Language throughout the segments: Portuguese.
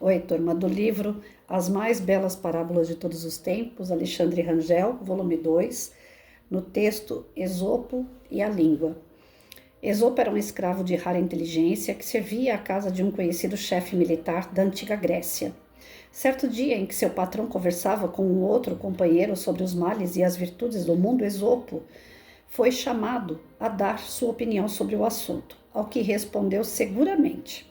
Oi, turma do livro As Mais Belas Parábolas de Todos os Tempos, Alexandre Rangel, volume 2, no texto Esopo e a Língua. Esopo era um escravo de rara inteligência que servia à casa de um conhecido chefe militar da antiga Grécia. Certo dia em que seu patrão conversava com um outro companheiro sobre os males e as virtudes do mundo, Esopo foi chamado a dar sua opinião sobre o assunto, ao que respondeu seguramente: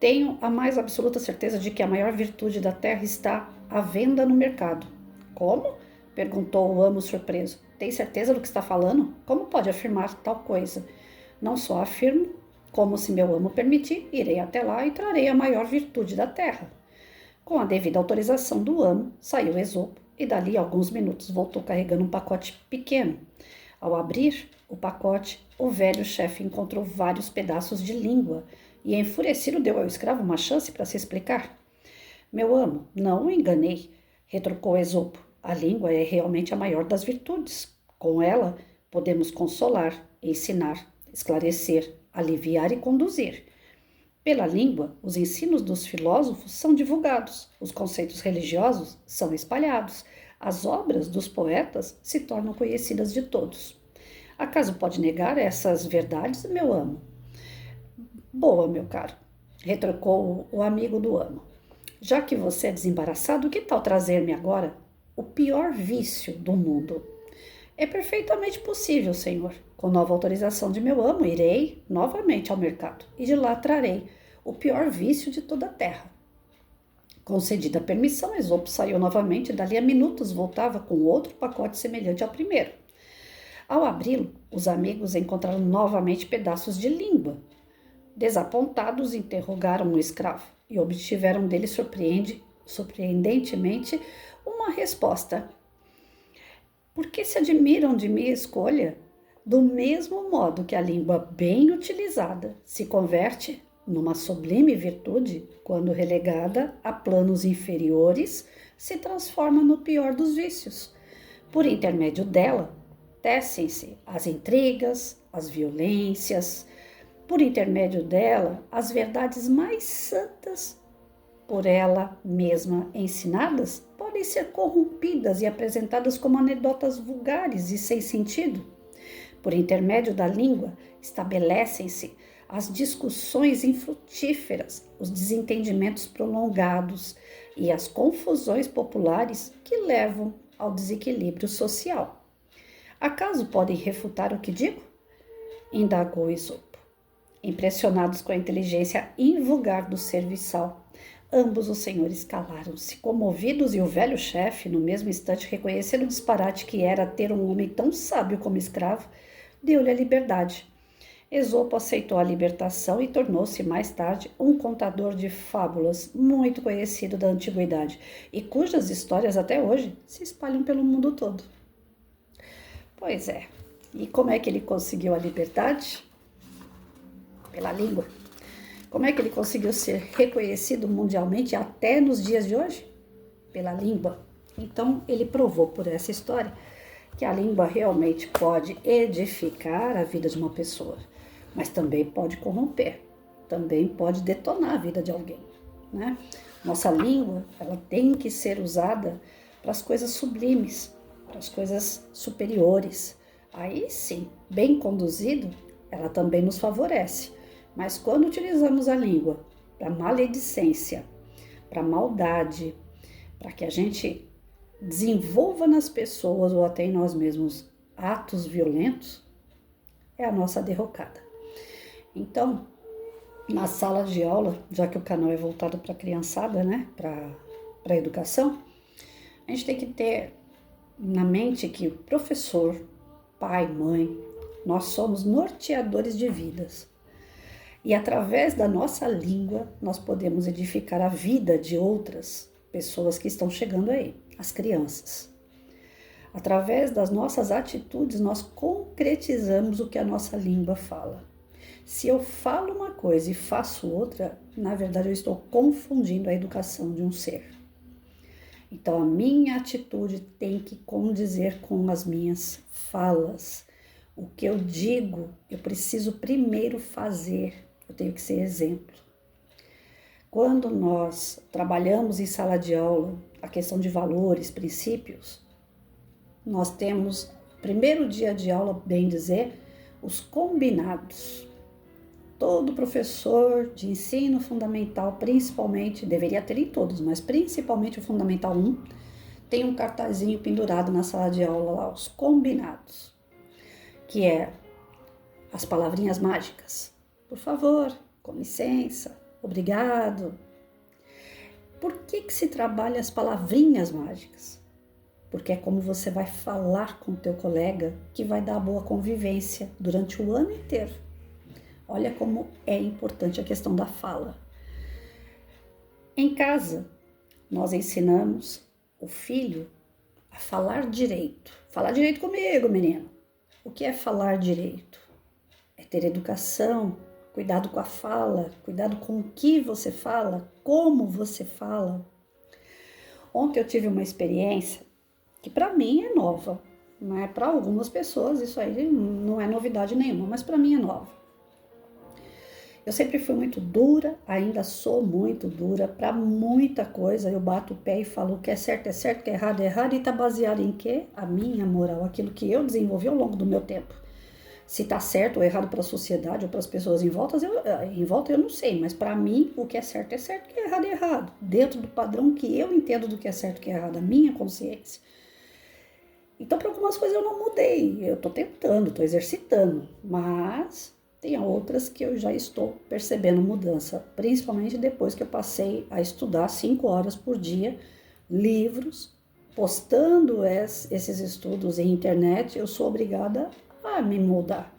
tenho a mais absoluta certeza de que a maior virtude da terra está à venda no mercado. Como? Perguntou o amo surpreso. Tem certeza do que está falando? Como pode afirmar tal coisa? Não só afirmo, como se meu amo permitir, irei até lá e trarei a maior virtude da terra. Com a devida autorização do amo, saiu Esopo e dali a alguns minutos voltou carregando um pacote pequeno. Ao abrir o pacote, o velho chefe encontrou vários pedaços de língua e, enfurecido, deu ao escravo uma chance para se explicar. Meu amo, não o enganei, retrucou Esopo. A língua é realmente a maior das virtudes. Com ela, podemos consolar, ensinar, esclarecer, aliviar e conduzir. Pela língua, os ensinos dos filósofos são divulgados, os conceitos religiosos são espalhados, as obras dos poetas se tornam conhecidas de todos. Acaso pode negar essas verdades, meu amo? Boa, meu caro, retrucou o amigo do amo. Já que você é desembaraçado, que tal trazer-me agora o pior vício do mundo? É perfeitamente possível, senhor. Com nova autorização de meu amo, irei novamente ao mercado e de lá trarei o pior vício de toda a terra. Concedida a permissão, Esopo saiu novamente e dali a minutos voltava com outro pacote semelhante ao primeiro. Ao abri-lo, os amigos encontraram novamente pedaços de língua. Desapontados, interrogaram o escravo e obtiveram dele surpreendentemente uma resposta. Por que se admiram de minha escolha? Do mesmo modo que a língua bem utilizada se converte numa sublime virtude, quando relegada a planos inferiores, se transforma no pior dos vícios. Por intermédio dela, tecem-se as intrigas, as violências. Por intermédio dela, as verdades mais santas, por ela mesma ensinadas, podem ser corrompidas e apresentadas como anedotas vulgares e sem sentido. Por intermédio da língua, estabelecem-se as discussões infrutíferas, os desentendimentos prolongados e as confusões populares que levam ao desequilíbrio social. Acaso podem refutar o que digo? Indagou Esopo. Impressionados com a inteligência invulgar do serviçal, ambos os senhores calaram-se, comovidos, e o velho chefe, no mesmo instante, reconhecendo o disparate que era ter um homem tão sábio como escravo, deu-lhe a liberdade. Esopo aceitou a libertação e tornou-se mais tarde um contador de fábulas muito conhecido da antiguidade e cujas histórias até hoje se espalham pelo mundo todo. Pois é, e como é que ele conseguiu a liberdade? Pela língua. Como é que ele conseguiu ser reconhecido mundialmente até nos dias de hoje? Pela língua. Então, ele provou por essa história que a língua realmente pode edificar a vida de uma pessoa, mas também pode corromper, também pode detonar a vida de alguém, né? Nossa língua, ela tem que ser usada para as coisas sublimes, para as coisas superiores. Aí sim, bem conduzido, ela também nos favorece. Mas quando utilizamos a língua para maledicência, para maldade, para que a gente desenvolva nas pessoas ou até em nós mesmos atos violentos, é a nossa derrocada. Então, na sala de aula, já que o canal é voltado para a criançada, né, para a educação, a gente tem que ter na mente que o professor, pai, mãe, nós somos norteadores de vidas. E através da nossa língua, nós podemos edificar a vida de outras pessoas que estão chegando aí, as crianças. Através das nossas atitudes, nós concretizamos o que a nossa língua fala. Se eu falo uma coisa e faço outra, na verdade eu estou confundindo a educação de um ser. Então a minha atitude tem que condizer com as minhas falas. O que eu digo, eu preciso primeiro fazer. Eu tenho que ser exemplo. Quando nós trabalhamos em sala de aula a questão de valores, princípios, nós temos, primeiro dia de aula, bem dizer, os combinados. Todo professor de ensino fundamental, principalmente, deveria ter em todos, mas principalmente o Fundamental 1, tem um cartazinho pendurado na sala de aula lá, os combinados, que é as palavrinhas mágicas. Por favor, com licença, obrigado. Por que se trabalha as palavrinhas mágicas? Porque é como você vai falar com o teu colega que vai dar boa convivência durante o ano inteiro. Olha como é importante a questão da fala. Em casa, nós ensinamos o filho a falar direito. Falar direito comigo, menino. O que é falar direito? É ter educação, cuidado com a fala, cuidado com o que você fala, como você fala. Ontem eu tive uma experiência que para mim é nova, né? Para algumas pessoas isso aí não é novidade nenhuma, mas para mim é nova. Eu sempre fui muito dura, ainda sou muito dura para muita coisa. Eu bato o pé e falo o que é certo, o que é errado, e tá baseado em quê? A minha moral, aquilo que eu desenvolvi ao longo do meu tempo. Se tá certo ou errado para a sociedade ou para as pessoas em volta, eu não sei, mas para mim o que é certo, o que é errado. Dentro do padrão que eu entendo do que é certo, o que é errado, a minha consciência. Então, para algumas coisas eu não mudei, eu tô tentando, tô exercitando, mas tem outras que eu já estou percebendo mudança, principalmente depois que eu passei a estudar 5 horas por dia, livros, postando esses estudos em internet, eu sou obrigada a me mudar.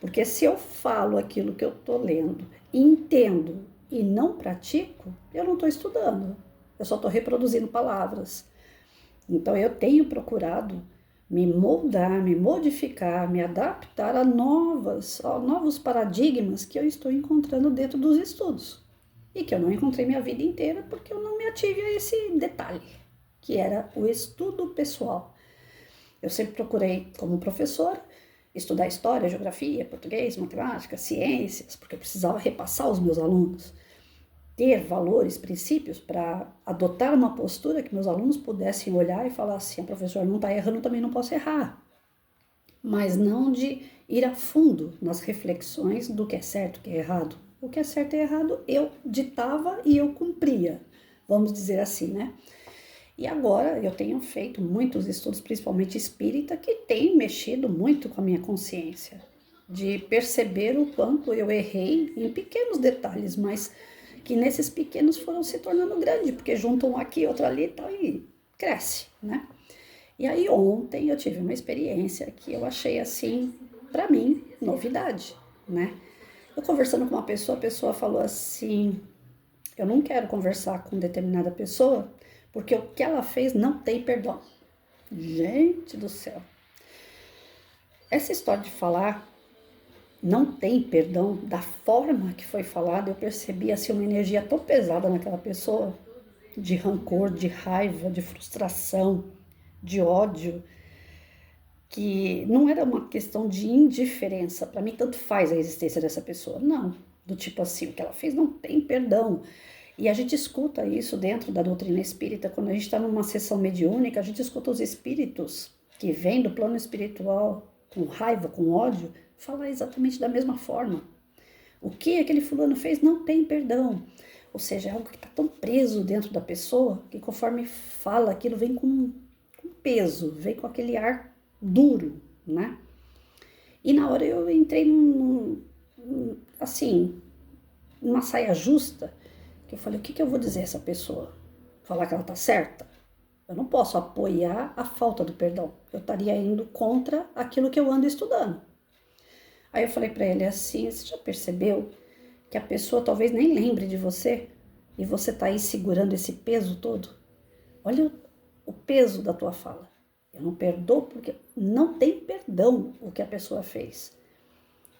Porque se eu falo aquilo que eu estou lendo, entendo e não pratico, eu não estou estudando, eu só estou reproduzindo palavras. Então eu tenho procurado me moldar, me modificar, me adaptar a novos paradigmas que eu estou encontrando dentro dos estudos. E que eu não encontrei minha vida inteira porque eu não me ative a esse detalhe, que era o estudo pessoal. Eu sempre procurei, como professora, estudar história, geografia, português, matemática, ciências, porque eu precisava repassar aos meus alunos. Ter valores, princípios, para adotar uma postura que meus alunos pudessem olhar e falar assim, a professora não está errando, eu também não posso errar. Mas não de ir a fundo nas reflexões do que é certo, o que é errado. O que é certo e errado eu ditava e eu cumpria, vamos dizer assim, né? E agora eu tenho feito muitos estudos, principalmente espírita, que tem mexido muito com a minha consciência, de perceber o quanto eu errei em pequenos detalhes, mas que nesses pequenos foram se tornando grandes, porque juntam um aqui, outro ali e tal, e cresce, né? E aí ontem eu tive uma experiência que eu achei assim, para mim, novidade, né? Eu conversando com uma pessoa, a pessoa falou assim, eu não quero conversar com determinada pessoa, porque o que ela fez não tem perdão. Gente do céu. Essa história de falar não tem perdão, da forma que foi falada, eu percebi assim, uma energia tão pesada naquela pessoa, de rancor, de raiva, de frustração, de ódio, que não era uma questão de indiferença. Para mim, tanto faz a existência dessa pessoa. Não, do tipo assim, o que ela fez não tem perdão. E a gente escuta isso dentro da doutrina espírita, quando a gente está numa sessão mediúnica, a gente escuta os espíritos que vêm do plano espiritual com raiva, com ódio, falar exatamente da mesma forma. O que aquele fulano fez não tem perdão. Ou seja, é algo que está tão preso dentro da pessoa que conforme fala, aquilo vem com peso, vem com aquele ar duro, né? E na hora eu entrei numa saia justa, que eu falei, o que eu vou dizer a essa pessoa? Falar que ela tá certa? Eu não posso apoiar a falta do perdão. Eu estaria indo contra aquilo que eu ando estudando. Aí eu falei para ele assim, você já percebeu que a pessoa talvez nem lembre de você e você tá aí segurando esse peso todo? Olha o peso da tua fala. Eu não perdoo porque não tem perdão o que a pessoa fez.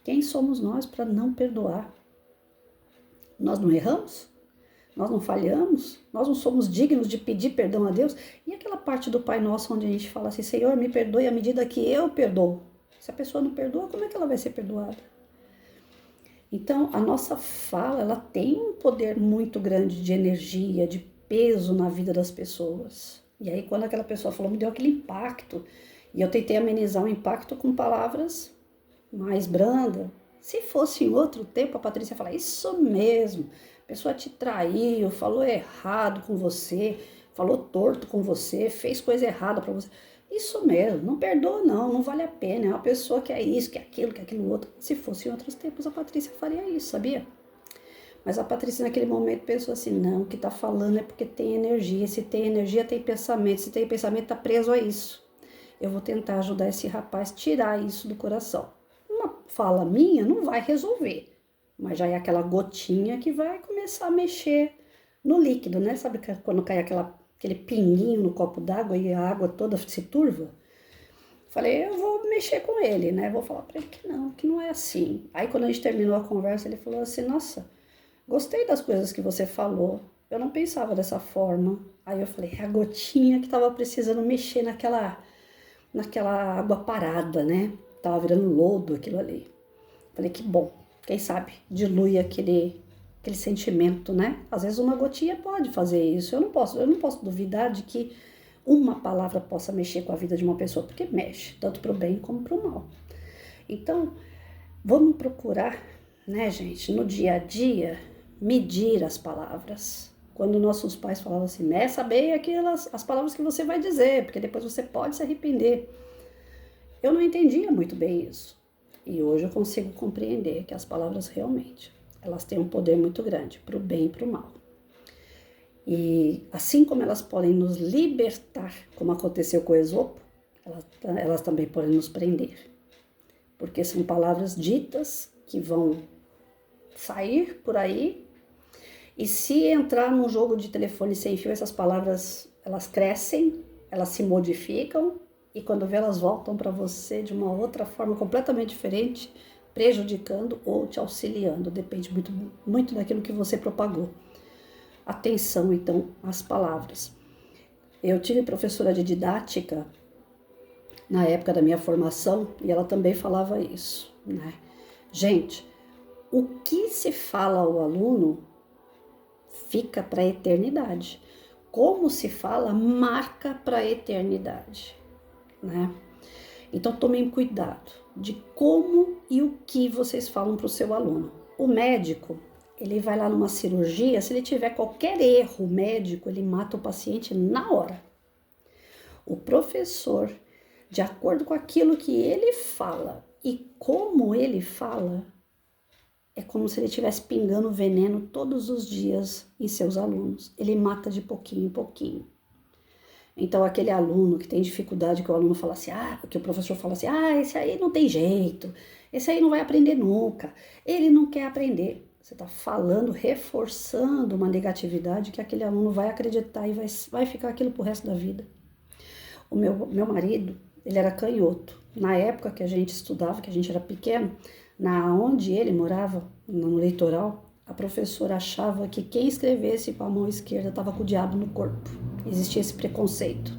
Quem somos nós para não perdoar? Nós não erramos? Nós não falhamos? Nós não somos dignos de pedir perdão a Deus? E aquela parte do Pai Nosso onde a gente fala assim, Senhor, me perdoe à medida que eu perdoo. Se a pessoa não perdoa, como é que ela vai ser perdoada? Então, a nossa fala, ela tem um poder muito grande de energia, de peso na vida das pessoas. E aí, quando aquela pessoa falou, me deu aquele impacto, e eu tentei amenizar o impacto com palavras mais brandas. Se fosse em outro tempo, a Patrícia ia falar, isso mesmo, a pessoa te traiu, falou errado com você, falou torto com você, fez coisa errada pra você. Isso mesmo, não perdoa não, não vale a pena, é uma pessoa que é isso, que é aquilo outro. Se fosse em outros tempos, a Patrícia faria isso, sabia? Mas a Patrícia naquele momento pensou assim, não, o que tá falando é porque tem energia, se tem energia tem pensamento, se tem pensamento tá preso a isso. Eu vou tentar ajudar esse rapaz a tirar isso do coração. Uma fala minha não vai resolver, mas já é aquela gotinha que vai começar a mexer no líquido, né? Sabe quando cai aquele pinguinho no copo d'água e a água toda se turva? Falei, eu vou mexer com ele, né? Vou falar pra ele que não é assim. Aí quando a gente terminou a conversa, ele falou assim, nossa, gostei das coisas que você falou. Eu não pensava dessa forma. Aí eu falei, é a gotinha que tava precisando mexer naquela água parada, né? Tava virando lodo aquilo ali. Falei, que bom. Quem sabe dilui aquele sentimento, né? Às vezes uma gotinha pode fazer isso. Eu não posso duvidar de que uma palavra possa mexer com a vida de uma pessoa, porque mexe, tanto para o bem como para o mal. Então, vamos procurar, né, gente, no dia a dia, medir as palavras. Quando nossos pais falavam assim, meça bem as palavras que você vai dizer, porque depois você pode se arrepender. Eu não entendia muito bem isso. E hoje eu consigo compreender que as palavras realmente, elas têm um poder muito grande, para o bem e para o mal. E assim como elas podem nos libertar, como aconteceu com o Esopo, elas também podem nos prender. Porque são palavras ditas que vão sair por aí. E se entrar num jogo de telefone sem fio, essas palavras, elas crescem, elas se modificam. E quando vê, elas voltam para você de uma outra forma completamente diferente, prejudicando ou te auxiliando. Depende muito, muito daquilo que você propagou. Atenção, então, às palavras. Eu tive professora de didática na época da minha formação e ela também falava isso, né? Gente, o que se fala ao aluno fica para a eternidade. Como se fala, marca para a eternidade, né? Então, tomem cuidado de como e o que vocês falam para o seu aluno. O médico, ele vai lá numa cirurgia, se ele tiver qualquer erro médico, ele mata o paciente na hora. O professor, de acordo com aquilo que ele fala e como ele fala, é como se ele estivesse pingando veneno todos os dias em seus alunos. Ele mata de pouquinho em pouquinho. Então, aquele aluno que tem dificuldade, que o aluno fala assim, que o professor fala assim, esse aí não tem jeito, esse aí não vai aprender nunca, ele não quer aprender. Você está falando, reforçando uma negatividade que aquele aluno vai acreditar e vai ficar aquilo pro resto da vida. O meu marido, ele era canhoto. Na época que a gente estudava, que a gente era pequeno, onde ele morava, no litoral, a professora achava que quem escrevesse com a mão esquerda estava com o diabo no corpo. Existia esse preconceito.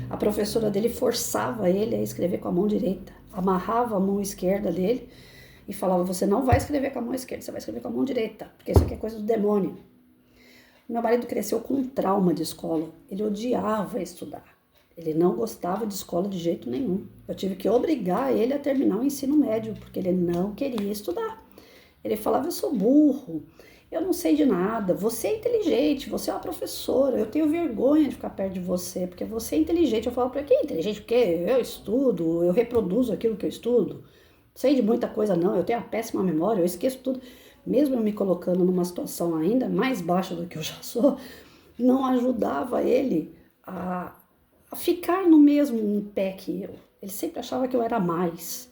A professora dele forçava ele a escrever com a mão direita, amarrava a mão esquerda dele e falava, você não vai escrever com a mão esquerda, você vai escrever com a mão direita, porque isso aqui é coisa do demônio. Meu marido cresceu com um trauma de escola, ele odiava estudar, ele não gostava de escola de jeito nenhum. Eu tive que obrigar ele a terminar o ensino médio, porque ele não queria estudar. Ele falava, eu sou burro, eu não sei de nada, você é inteligente, você é uma professora, eu tenho vergonha de ficar perto de você, porque você é inteligente. Eu falo para ele, que inteligente? Porque eu estudo, eu reproduzo aquilo que eu estudo, sei de muita coisa não, eu tenho uma péssima memória, eu esqueço tudo. Mesmo eu me colocando numa situação ainda mais baixa do que eu já sou, não ajudava ele a ficar no mesmo pé que eu. Ele sempre achava que eu era mais,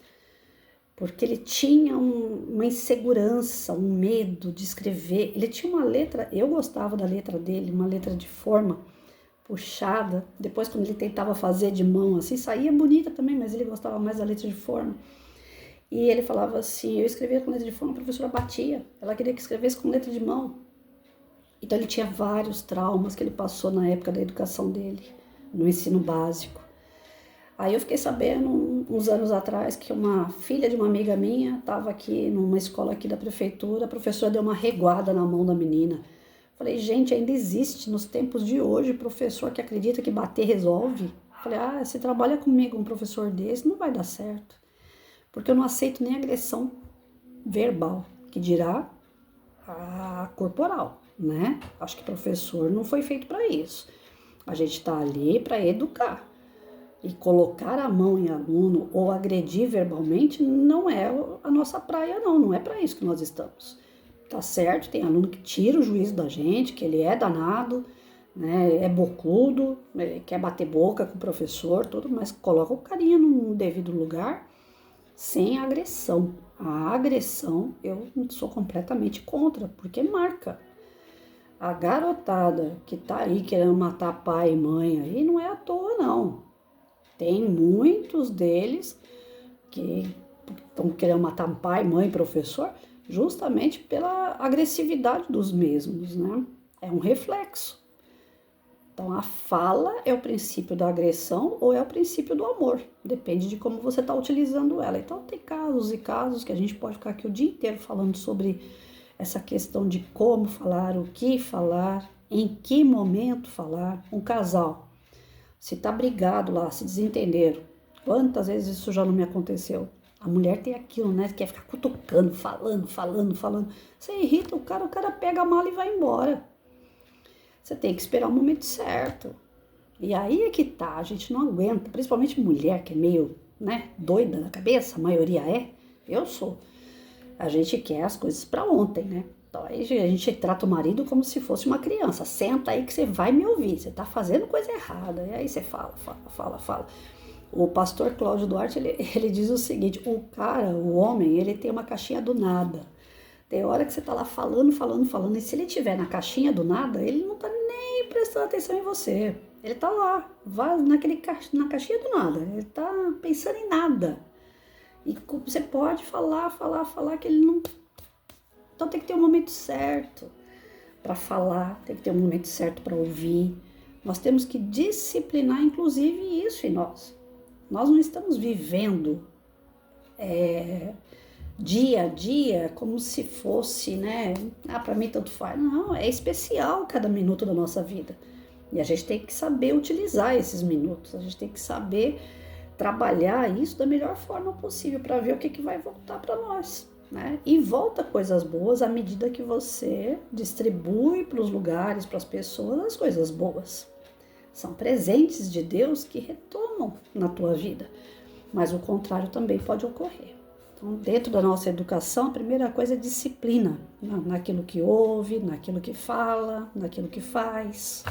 porque ele tinha uma insegurança, um medo de escrever. Ele tinha uma letra, eu gostava da letra dele, uma letra de forma puxada. Depois, quando ele tentava fazer de mão assim, saía bonita também, mas ele gostava mais da letra de forma. E ele falava assim, eu escrevia com letra de forma, a professora batia. Ela queria que escrevesse com letra de mão. Então ele tinha vários traumas que ele passou na época da educação dele, no ensino básico. Aí eu fiquei sabendo, uns anos atrás, que uma filha de uma amiga minha estava aqui numa escola aqui da prefeitura, a professora deu uma reguada na mão da menina. Falei, gente, ainda existe nos tempos de hoje professor que acredita que bater resolve? Falei, se trabalha comigo um professor desse, não vai dar certo. Porque eu não aceito nem agressão verbal, que dirá a corporal, né? Acho que professor não foi feito para isso. A gente está ali para educar. E colocar a mão em aluno ou agredir verbalmente não é a nossa praia, não. Não é para isso que nós estamos. Tá certo, tem aluno que tira o juízo da gente, que ele é danado, né, é bocudo, quer bater boca com o professor, tudo, mas coloca o carinha no devido lugar, sem agressão. A agressão eu sou completamente contra, porque marca. A garotada que tá aí querendo matar pai e mãe aí não é à toa, não. Tem muitos deles que estão querendo matar pai, mãe, professor, justamente pela agressividade dos mesmos, né? É um reflexo. Então, a fala é o princípio da agressão ou é o princípio do amor. Depende de como você está utilizando ela. Então, tem casos e casos que a gente pode ficar aqui o dia inteiro falando sobre essa questão de como falar, o que falar, em que momento falar. Um casal, se tá brigado lá, se desentenderam. Quantas vezes isso já não me aconteceu? A mulher tem aquilo, né? Quer ficar cutucando, falando. Você irrita o cara pega a mala e vai embora. Você tem que esperar o momento certo. E aí é que tá, a gente não aguenta, principalmente mulher que é meio, né, doida na cabeça, a maioria é, eu sou. A gente quer as coisas pra ontem, né? Então aí a gente trata o marido como se fosse uma criança. Senta aí que você vai me ouvir, você tá fazendo coisa errada. E aí você fala. O pastor Cláudio Duarte, ele diz o seguinte, o homem, ele tem uma caixinha do nada. Tem hora que você tá lá falando, e se ele tiver na caixinha do nada, ele não tá nem prestando atenção em você. Ele tá lá, vai na caixinha do nada, ele tá pensando em nada. E você pode falar que ele não... Então tem que ter um momento certo para falar, tem que ter um momento certo para ouvir. Nós temos que disciplinar, inclusive, isso em nós. Nós não estamos vivendo dia a dia como se fosse, né? Para mim tanto faz. Não, é especial cada minuto da nossa vida. E a gente tem que saber utilizar esses minutos. A gente tem que saber trabalhar isso da melhor forma possível para ver o que vai voltar para nós, né? E volta coisas boas à medida que você distribui para os lugares, para as pessoas, as coisas boas. São presentes de Deus que retomam na tua vida, mas o contrário também pode ocorrer. Então, dentro da nossa educação, a primeira coisa é disciplina, naquilo que ouve, naquilo que fala, naquilo que faz.